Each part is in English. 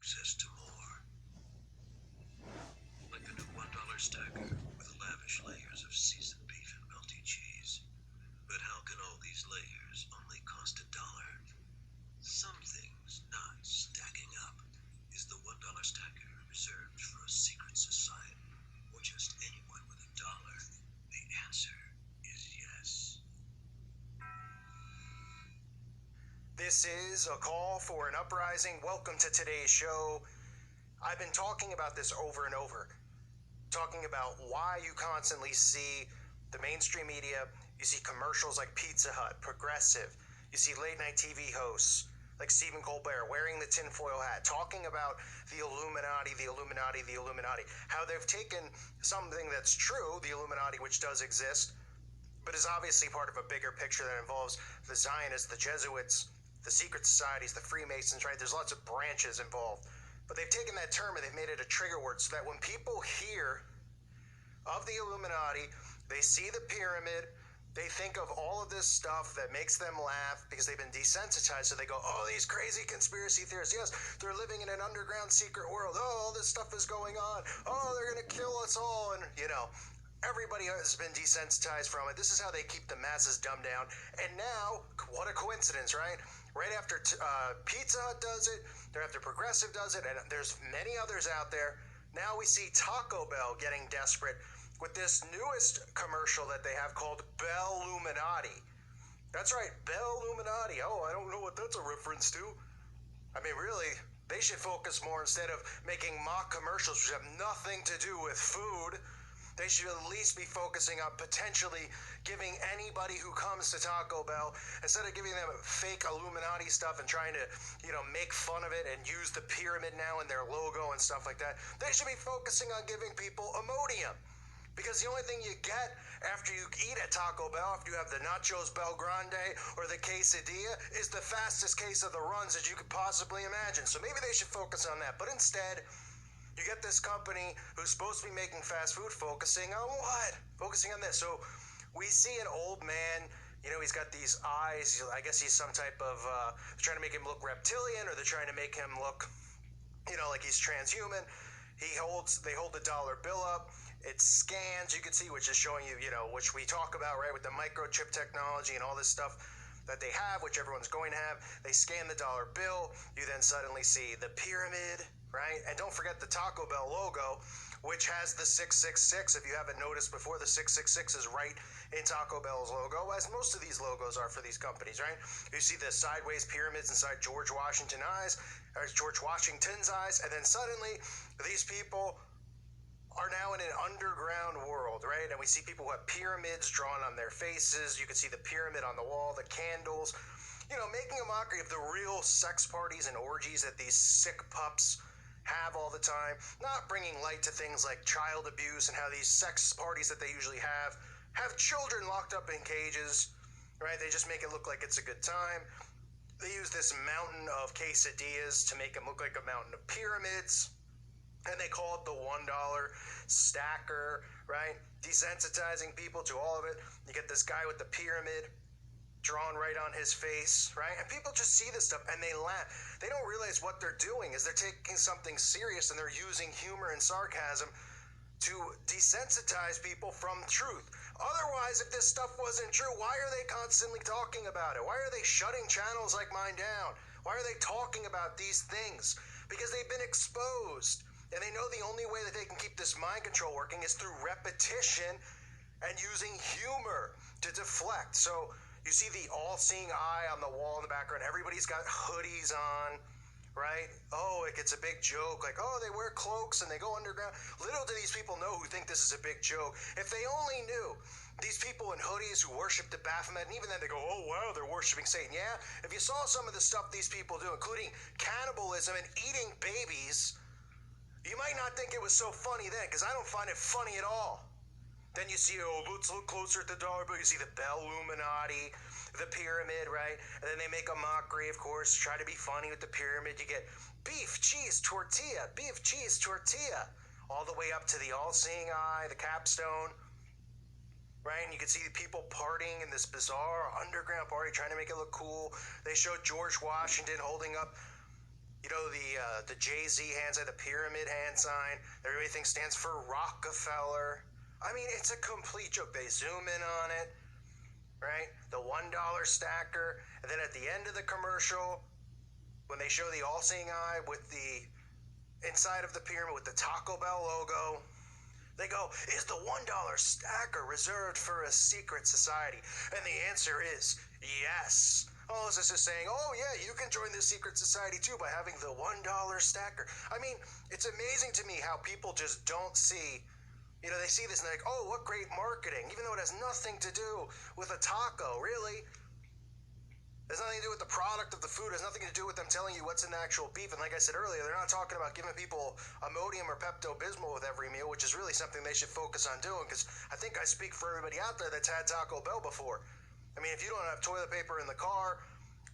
access to more. Like the new $1 stacker with lavish layers of seasoned beef and melty cheese. But how can all these layers only cost $1? Some things not stacking up. Is the $1 stacker reserved for a secret society or just anyone with $1? The answer is yes. This is a call for an uprising. Welcome to today's show. I've been talking about this over and over, talking about why you constantly see the mainstream media, you see commercials like Pizza Hut, Progressive, you see late night TV hosts like Stephen Colbert wearing the tinfoil hat, talking about the Illuminati, the Illuminati, the Illuminati, how they've taken something that's true, the Illuminati, which does exist, but is obviously part of a bigger picture that involves the Zionists, the Jesuits, the secret societies, the Freemasons, right? There's lots of branches involved. But they've taken that term and they've made it a trigger word so that when people hear of the Illuminati, they see the pyramid, they think of all of this stuff that makes them laugh because they've been desensitized. So they go, oh, these crazy conspiracy theorists. Yes, they're living in an underground secret world. Oh, all this stuff is going on. Oh, they're going to kill us all. And, everybody has been desensitized from it. This is how they keep the masses dumbed down. And now, what a coincidence, right? Right after Pizza Hut does it, right after Progressive does it, and there's many others out there. Now we see Taco Bell getting desperate with this newest commercial that they have called Belluminati. That's right, Belluminati. Oh, I don't know what that's a reference to. I mean, really, they should focus more instead of making mock commercials which have nothing to do with food. They should at least be focusing on potentially giving anybody who comes to Taco Bell, instead of giving them fake Illuminati stuff and trying to, make fun of it and use the pyramid now in their logo and stuff like that, they should be focusing on giving people Imodium. Because the only thing you get after you eat at Taco Bell, after you have the Nachos Bel Grande or the quesadilla, is the fastest case of the runs that you could possibly imagine. So maybe they should focus on that. But instead, you get this company who's supposed to be making fast food focusing on what? Focusing on this. So we see an old man, he's got these eyes. I guess he's some type of, they're trying to make him look reptilian, or they're trying to make him look, like he's transhuman. They hold the dollar bill up. It scans, you can see, which is showing you, which we talk about, right, with the microchip technology and all this stuff that they have, which everyone's going to have. They scan the dollar bill. You then suddenly see the pyramid, right? And don't forget the Taco Bell logo, which has the 666. If you haven't noticed before, the 666 is right in Taco Bell's logo, as most of these logos are for these companies, right? You see the sideways pyramids inside George Washington's eyes, and then suddenly these people are now in an underground world, right? And we see people who have pyramids drawn on their faces. You can see the pyramid on the wall, the candles, making a mockery of the real sex parties and orgies that these sick pups have all the time, not bringing light to things like child abuse and how these sex parties that they usually have children locked up in cages, right? They just make it look like it's a good time. They use this mountain of quesadillas to make them look like a mountain of pyramids. And they call it the $1 stacker, right? Desensitizing people to all of it. You get this guy with the pyramid drawn right on his face, right? And people just see this stuff and they laugh. They don't realize what they're doing is they're taking something serious and they're using humor and sarcasm to desensitize people from truth. Otherwise, if this stuff wasn't true, why are they constantly talking about it? Why are they shutting channels like mine down? Why are they talking about these things? Because they've been exposed. And they know the only way that they can keep this mind control working is through repetition and using humor to deflect. So you see the all-seeing eye on the wall in the background. Everybody's got hoodies on, right? Oh, it's a big joke. Like, oh, they wear cloaks and they go underground. Little do these people know who think this is a big joke. If they only knew these people in hoodies who worship the Baphomet, and even then they go, oh, wow, they're worshiping Satan. Yeah, if you saw some of the stuff these people do, including cannibalism and eating babies, you might not think it was so funny then, because I don't find it funny at all. Then you see, oh, let's look closer at the dollar bill. You see the Belluminati, the pyramid, right? And then they make a mockery, of course, try to be funny with the pyramid. You get beef, cheese, tortilla, all the way up to the all-seeing eye, the capstone, right? And you can see the people partying in this bizarre underground party, trying to make it look cool. They showed George Washington holding up You know, the Jay-Z hand sign, the pyramid hand sign, everybody thinks stands for Rockefeller. I mean, it's a complete joke. They zoom in on it, right? The $1 stacker. And then at the end of the commercial, when they show the all-seeing eye with the inside of the pyramid with the Taco Bell logo, they go, is the $1 stacker reserved for a secret society? And the answer is yes. Oh, is this just saying, oh yeah, you can join the secret society too by having the $1 stacker? I mean, it's amazing to me how people just don't see, you know, they see this and they're like, oh, what great marketing, even though it has nothing to do with a taco, really. It has nothing to do with the product of the food. It has nothing to do with them telling you what's in the actual beef. And like I said earlier, they're not talking about giving people Imodium or Pepto-Bismol with every meal, which is really something they should focus on doing, because I think I speak for everybody out there that's had Taco Bell before. I mean, if you don't have toilet paper in the car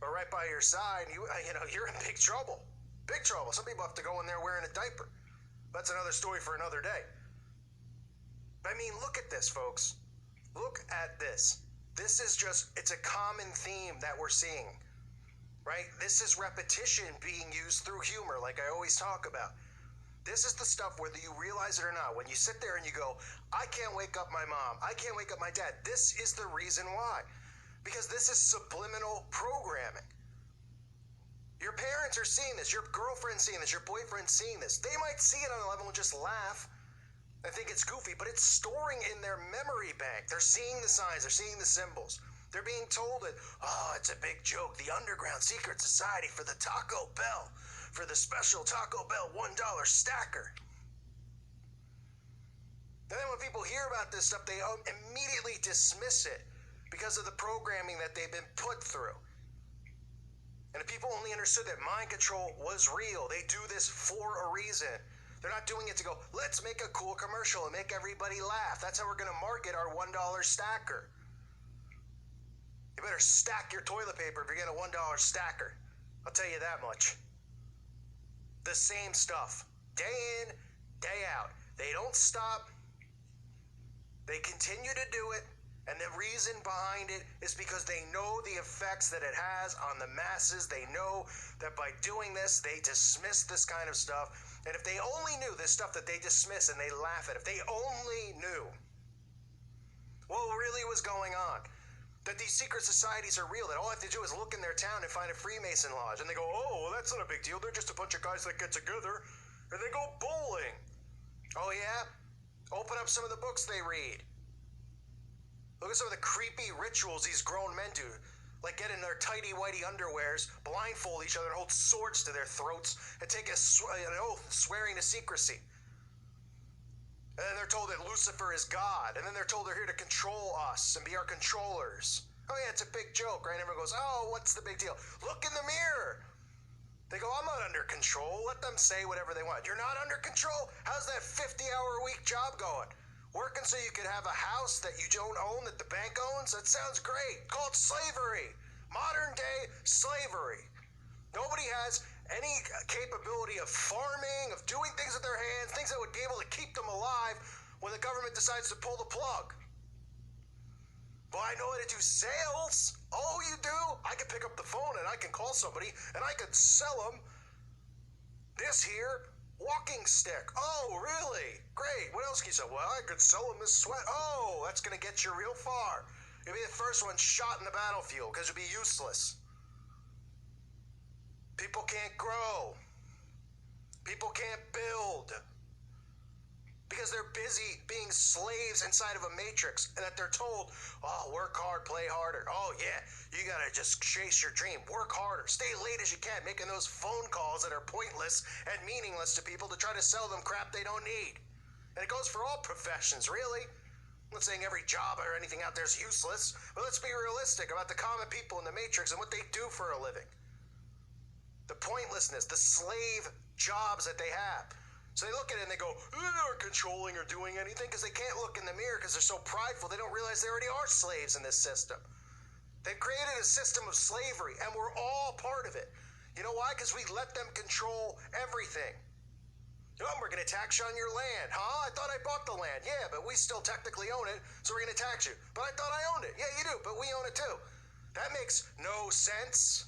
or right by your side, you know, you're in big trouble. Big trouble. Some people have to go in there wearing a diaper. That's another story for another day. But I mean, look at this, folks. Look at this. This is just, it's a common theme that we're seeing, right? This is repetition being used through humor, like I always talk about. This is the stuff, whether you realize it or not, when you sit there and you go, I can't wake up my mom, I can't wake up my dad. This is the reason why. Because this is subliminal programming. Your parents are seeing this, your girlfriend's seeing this, your boyfriend's seeing this. They might see it on a level and just laugh. I think it's goofy, but it's storing in their memory bank. They're seeing the signs, they're seeing the symbols. They're being told that, oh, it's a big joke. The underground secret society for the Taco Bell, for the special Taco Bell $1 stacker. And then when people hear about this stuff, they immediately dismiss it because of the programming that they've been put through. And if people only understood that mind control was real, they do this for a reason. They're not doing it to go, let's make a cool commercial and make everybody laugh. That's how we're going to market our $1 stacker. You better stack your toilet paper if you're getting a $1 stacker. I'll tell you that much. The same stuff. Day in, day out. They don't stop. They continue to do it. And the reason behind it is because they know the effects that it has on the masses. They know that by doing this, they dismiss this kind of stuff. And if they only knew this stuff that they dismiss and they laugh at, if they only knew what really was going on, that these secret societies are real, that all I have to do is look in their town and find a Freemason lodge, and they go, oh, well, that's not a big deal. They're just a bunch of guys that get together, and they go bowling. Oh, yeah? Open up some of the books they read. Look at some of the creepy rituals these grown men do, like get in their tighty-whitey underwears, blindfold each other, and hold swords to their throats, and take an oath swearing to secrecy. And then they're told that Lucifer is God, and then they're told they're here to control us and be our controllers. Oh yeah, it's a big joke, right? Everyone goes, oh, what's the big deal? Look in the mirror. They go, I'm not under control. Let them say whatever they want. You're not under control? How's that 50-hour-a-week job going? Working so you could have a house that you don't own that the bank owns? That sounds great. Called slavery. Modern day slavery. Nobody has any capability of farming, of doing things with their hands, things that would be able to keep them alive when the government decides to pull the plug. Well, I know how to do sales. Oh, you do? I can pick up the phone and I can call somebody and I can sell them this here walking stick. Oh, really? Great. What else can you sell? Well, I could sell them this sweat. Oh, that's going to get you real far. You'll be the first one shot in the battlefield because you'll be useless. People can't grow. People can't build. Because they're busy being slaves inside of a matrix, and that they're told, oh, work hard, play harder. Oh, yeah, you gotta just chase your dream. Work harder. Stay late as you can, making those phone calls that are pointless and meaningless to people to try to sell them crap they don't need. And it goes for all professions, really. I'm not saying every job or anything out there is useless, but let's be realistic about the common people in the matrix and what they do for a living. The pointlessness, the slave jobs that they have. So they look at it and they go, they're not controlling or doing anything because they can't look in the mirror because they're so prideful they don't realize they already are slaves in this system. They've created a system of slavery and we're all part of it. You know why? Because we let them control everything. Oh, we're going to tax you on your land. Huh? I thought I bought the land. Yeah, but we still technically own it, so we're going to tax you. But I thought I owned it. Yeah, you do, but we own it too. That makes no sense.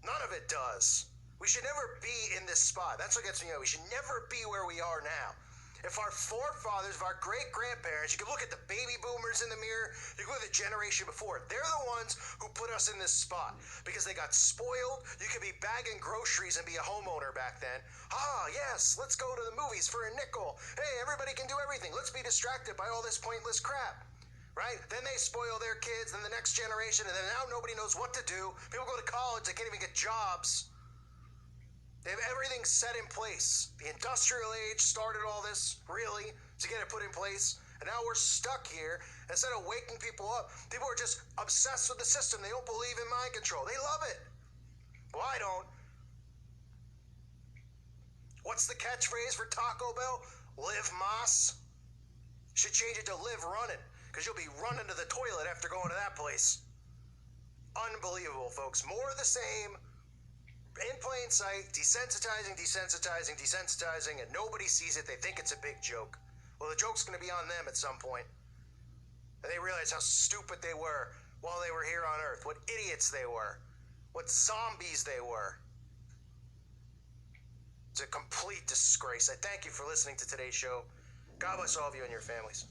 None of it does. We should never be in this spot. That's what gets me out. We should never be where we are now. If our forefathers, if our great-grandparents, you can look at the baby boomers in the mirror, you can look at the generation before. They're the ones who put us in this spot because they got spoiled. You could be bagging groceries and be a homeowner back then. Ah, yes, let's go to the movies for a nickel. Hey, everybody can do everything. Let's be distracted by all this pointless crap. Right? Then they spoil their kids, then the next generation, and then now nobody knows what to do. People go to college, they can't even get jobs. They have everything set in place. The industrial age started all this, really, to get it put in place. And now we're stuck here. Instead of waking people up, people are just obsessed with the system. They don't believe in mind control. They love it. Well, I don't. What's the catchphrase for Taco Bell? Live Mas. Should change it to live running, because you'll be running to the toilet after going to that place. Unbelievable, folks. More of the same. In plain sight, desensitizing, and nobody sees it. They think it's a big joke. Well, the joke's going to be on them at some point. And they realize how stupid they were while they were here on Earth, what idiots they were, what zombies they were. It's a complete disgrace. I thank you for listening to today's show. God bless all of you and your families.